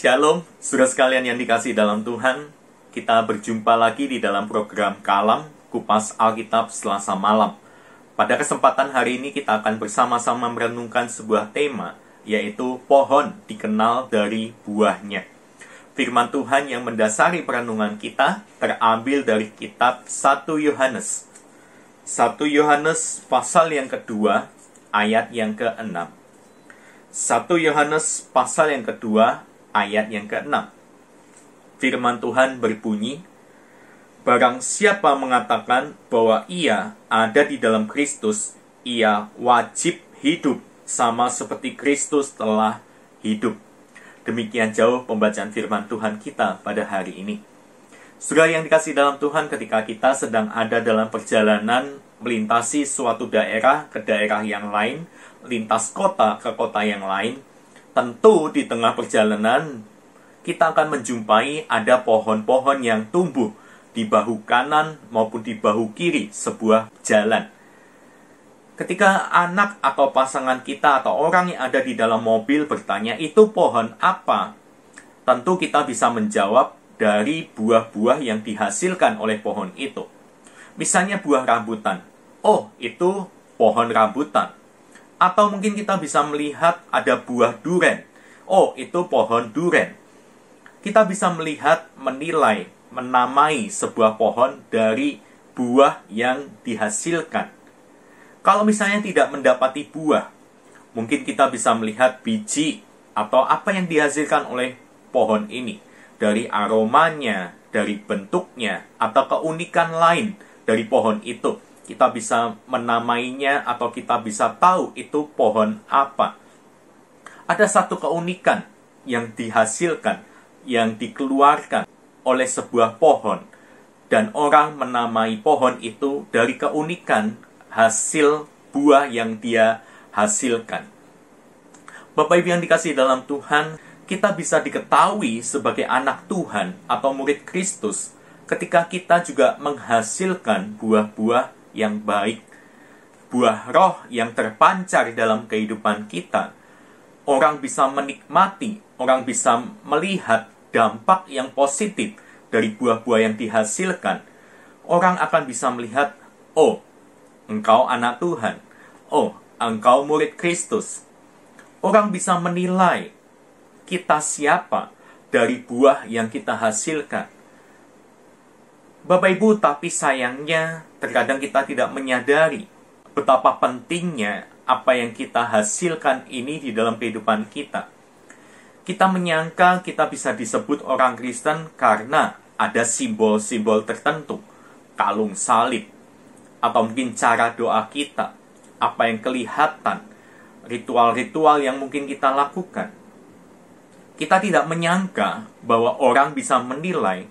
Shalom, saudara sekalian yang dikasihi dalam Tuhan. Kita berjumpa lagi di dalam program Kalam, Kupas Alkitab Selasa malam. Pada kesempatan hari ini kita akan bersama-sama merenungkan sebuah tema, yaitu pohon dikenal dari buahnya. Firman Tuhan yang mendasari perenungan kita terambil dari kitab 1 Yohanes. 1 Yohanes pasal yang kedua, ayat yang ke-6. 1 Yohanes pasal yang kedua, ayat yang ke-6. Firman Tuhan berbunyi, "Barang siapa mengatakan bahwa ia ada di dalam Kristus, ia wajib hidup sama seperti Kristus telah hidup." Demikian jauh pembacaan firman Tuhan kita pada hari ini. Saudara yang dikasihi dalam Tuhan, ketika kita sedang ada dalam perjalanan melintasi suatu daerah ke daerah yang lain, lintas kota ke kota yang lain, tentu di tengah perjalanan kita akan menjumpai ada pohon-pohon yang tumbuh di bahu kanan maupun di bahu kiri sebuah jalan. Ketika anak atau pasangan kita atau orang yang ada di dalam mobil bertanya, "Itu pohon apa?" Tentu kita bisa menjawab dari buah-buah yang dihasilkan oleh pohon itu. Misalnya buah rambutan. Oh, itu pohon rambutan. Atau mungkin kita bisa melihat ada buah duren. Oh, itu pohon duren. Kita bisa melihat, menilai, menamai sebuah pohon dari buah yang dihasilkan. Kalau misalnya tidak mendapati buah, mungkin kita bisa melihat biji atau apa yang dihasilkan oleh pohon ini. Dari aromanya, dari bentuknya, atau keunikan lain dari pohon itu. Kita bisa menamainya atau kita bisa tahu itu pohon apa. Ada satu keunikan yang dihasilkan, yang dikeluarkan oleh sebuah pohon. Dan orang menamai pohon itu dari keunikan hasil buah yang dia hasilkan. Bapak Ibu yang dikasihi dalam Tuhan, kita bisa diketahui sebagai anak Tuhan atau murid Kristus ketika kita juga menghasilkan buah-buah yang baik, buah roh yang terpancar dalam kehidupan kita. Orang bisa menikmati, orang bisa melihat dampak yang positif dari buah-buah yang dihasilkan. Orang akan bisa melihat, oh, engkau anak Tuhan. Oh, engkau murid Kristus. Orang bisa menilai kita siapa dari buah yang kita hasilkan. Bapak Ibu, tapi sayangnya terkadang kita tidak menyadari betapa pentingnya apa yang kita hasilkan ini di dalam kehidupan kita. Kita menyangka kita bisa disebut orang Kristen karena ada simbol-simbol tertentu, kalung salib, atau mungkin cara doa kita, apa yang kelihatan, ritual-ritual yang mungkin kita lakukan. Kita tidak menyangka bahwa orang bisa menilai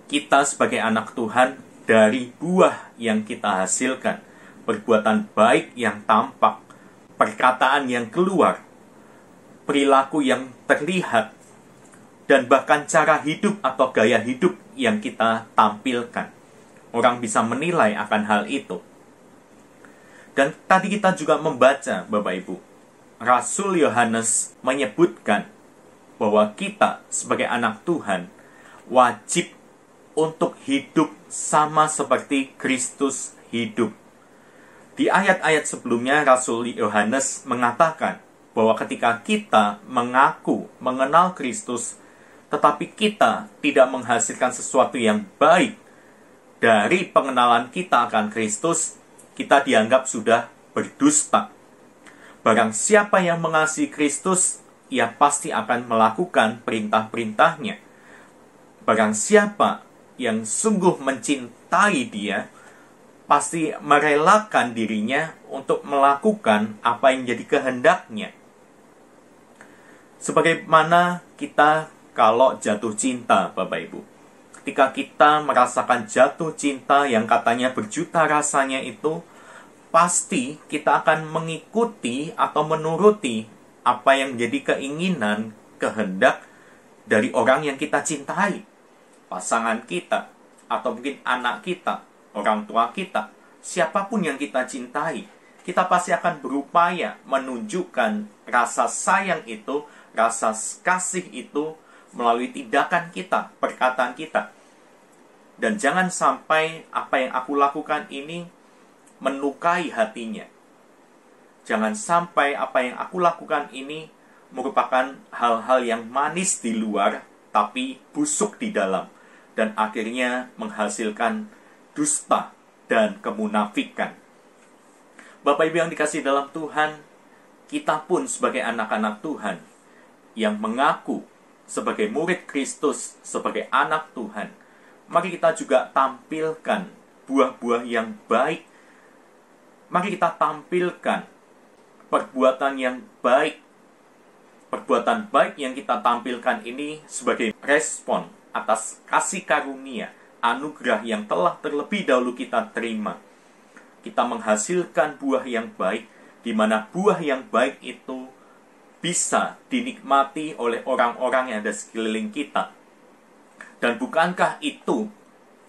kita sebagai anak Tuhan dari buah yang kita hasilkan, perbuatan baik yang tampak, perkataan yang keluar, perilaku yang terlihat, dan bahkan cara hidup atau gaya hidup yang kita tampilkan. Orang bisa menilai akan hal itu. Dan tadi kita juga membaca, Bapak Ibu, Rasul Yohanes menyebutkan bahwa kita sebagai anak Tuhan wajib untuk hidup sama seperti Kristus hidup. Di ayat-ayat sebelumnya, Rasul Yohanes mengatakan bahwa ketika kita mengaku mengenal Kristus, tetapi kita tidak menghasilkan sesuatu yang baik dari pengenalan kita akan Kristus, kita dianggap sudah berdusta. Barang siapa yang mengasihi Kristus, ia pasti akan melakukan perintah-perintahnya. Barang siapa yang sungguh mencintai Dia, pasti merelakan dirinya untuk melakukan apa yang jadi kehendaknya. Sebagaimana kita kalau jatuh cinta, Bapak Ibu. Ketika kita merasakan jatuh cinta yang katanya berjuta rasanya itu, pasti kita akan mengikuti atau menuruti apa yang menjadi keinginan, kehendak dari orang yang kita cintai. Pasangan kita, atau mungkin anak kita, orang tua kita, siapapun yang kita cintai, kita pasti akan berupaya menunjukkan rasa sayang itu, rasa kasih itu melalui tindakan kita, perkataan kita. Dan jangan sampai apa yang aku lakukan ini melukai hatinya. Jangan sampai apa yang aku lakukan ini merupakan hal-hal yang manis di luar, tapi busuk di dalam. Dan akhirnya menghasilkan dusta dan kemunafikan. Bapak Ibu yang dikasihi dalam Tuhan, kita pun sebagai anak-anak Tuhan yang mengaku sebagai murid Kristus, sebagai anak Tuhan, mari kita juga tampilkan buah-buah yang baik. Mari kita tampilkan perbuatan yang baik. Perbuatan baik yang kita tampilkan ini sebagai respon atas kasih karunia, anugerah yang telah terlebih dahulu kita terima. Kita menghasilkan buah yang baik, di mana buah yang baik itu bisa dinikmati oleh orang-orang yang ada sekeliling kita. Dan bukankah itu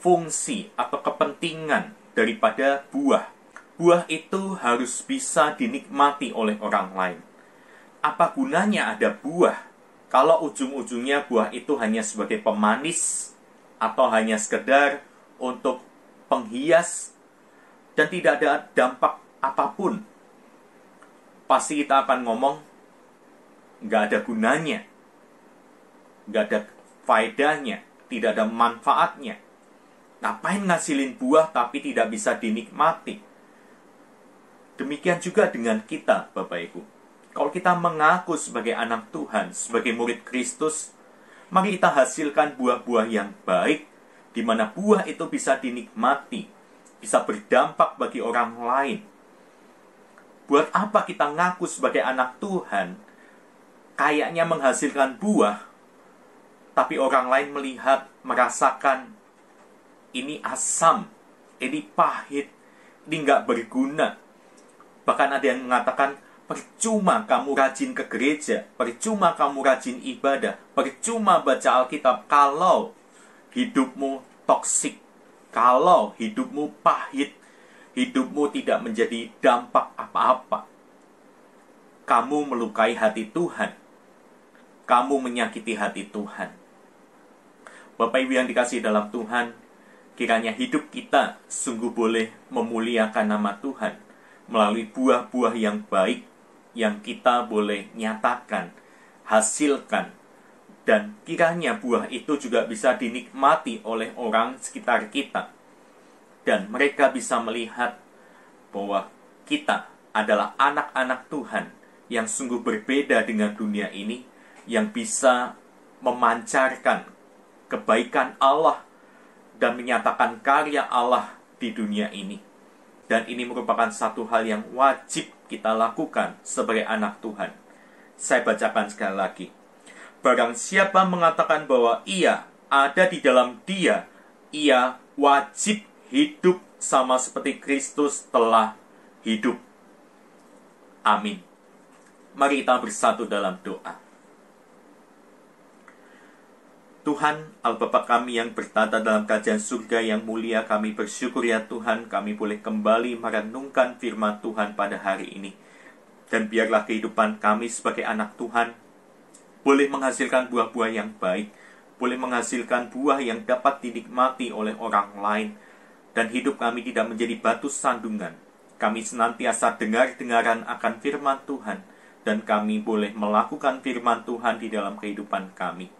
fungsi atau kepentingan daripada buah? Buah itu harus bisa dinikmati oleh orang lain. Apa gunanya ada buah kalau ujung-ujungnya buah itu hanya sebagai pemanis atau hanya sekedar untuk penghias dan tidak ada dampak apapun? Pasti kita akan ngomong, nggak ada gunanya, nggak ada faedahnya, tidak ada manfaatnya. Ngapain ngasilin buah tapi tidak bisa dinikmati? Demikian juga dengan kita, Bapak Ibu. Kalau kita mengaku sebagai anak Tuhan, sebagai murid Kristus, mari kita hasilkan buah-buah yang baik, di mana buah itu bisa dinikmati, bisa berdampak bagi orang lain. Buat apa kita ngaku sebagai anak Tuhan, kayaknya menghasilkan buah, tapi orang lain melihat, merasakan, ini asam, ini pahit, ini nggak berguna. Bahkan ada yang mengatakan, percuma kamu rajin ke gereja, percuma kamu rajin ibadah, percuma baca Alkitab kalau hidupmu toksik, kalau hidupmu pahit, hidupmu tidak menjadi dampak apa-apa. Kamu melukai hati Tuhan. Kamu menyakiti hati Tuhan. Bapak Ibu yang dikasihi dalam Tuhan, kiranya hidup kita sungguh boleh memuliakan nama Tuhan melalui buah-buah yang baik yang kita boleh nyatakan, hasilkan, dan kiranya buah itu juga bisa dinikmati oleh orang sekitar kita. Dan mereka bisa melihat bahwa kita adalah anak-anak Tuhan yang sungguh berbeda dengan dunia ini, yang bisa memancarkan kebaikan Allah dan menyatakan karya Allah di dunia ini. Dan ini merupakan satu hal yang wajib kita lakukan sebagai anak Tuhan. Saya bacakan sekali lagi. Barang siapa mengatakan bahwa ia ada di dalam Dia, ia wajib hidup sama seperti Kristus telah hidup. Amin. Mari kita bersatu dalam doa. Tuhan, Allah kami yang bertata dalam kerajaan surga yang mulia, kami bersyukur ya Tuhan, kami boleh kembali merenungkan firman Tuhan pada hari ini. Dan biarlah kehidupan kami sebagai anak Tuhan boleh menghasilkan buah-buah yang baik, boleh menghasilkan buah yang dapat dinikmati oleh orang lain, dan hidup kami tidak menjadi batu sandungan. Kami senantiasa dengar-dengaran akan firman Tuhan, dan kami boleh melakukan firman Tuhan di dalam kehidupan kami.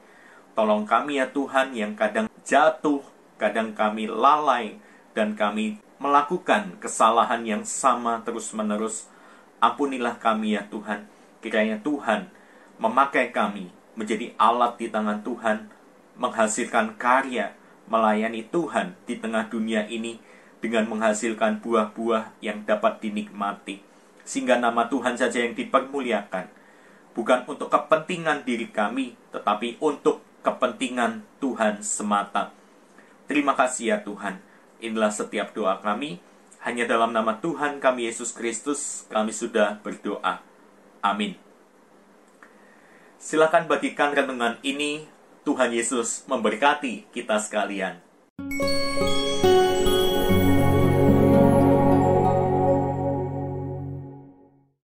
Tolong kami ya Tuhan yang kadang jatuh, kadang kami lalai, dan kami melakukan kesalahan yang sama terus-menerus. Ampunilah kami ya Tuhan. Kiranya Tuhan memakai kami menjadi alat di tangan Tuhan, menghasilkan karya, melayani Tuhan di tengah dunia ini dengan menghasilkan buah-buah yang dapat dinikmati. Sehingga nama Tuhan saja yang dipermuliakan. Bukan untuk kepentingan diri kami, tetapi untuk kepentingan Tuhan semata. Terima kasih ya Tuhan. Inilah setiap doa kami. Hanya dalam nama Tuhan kami Yesus Kristus kami sudah berdoa. Amin. Silakan bagikan renungan ini. Tuhan Yesus memberkati kita sekalian.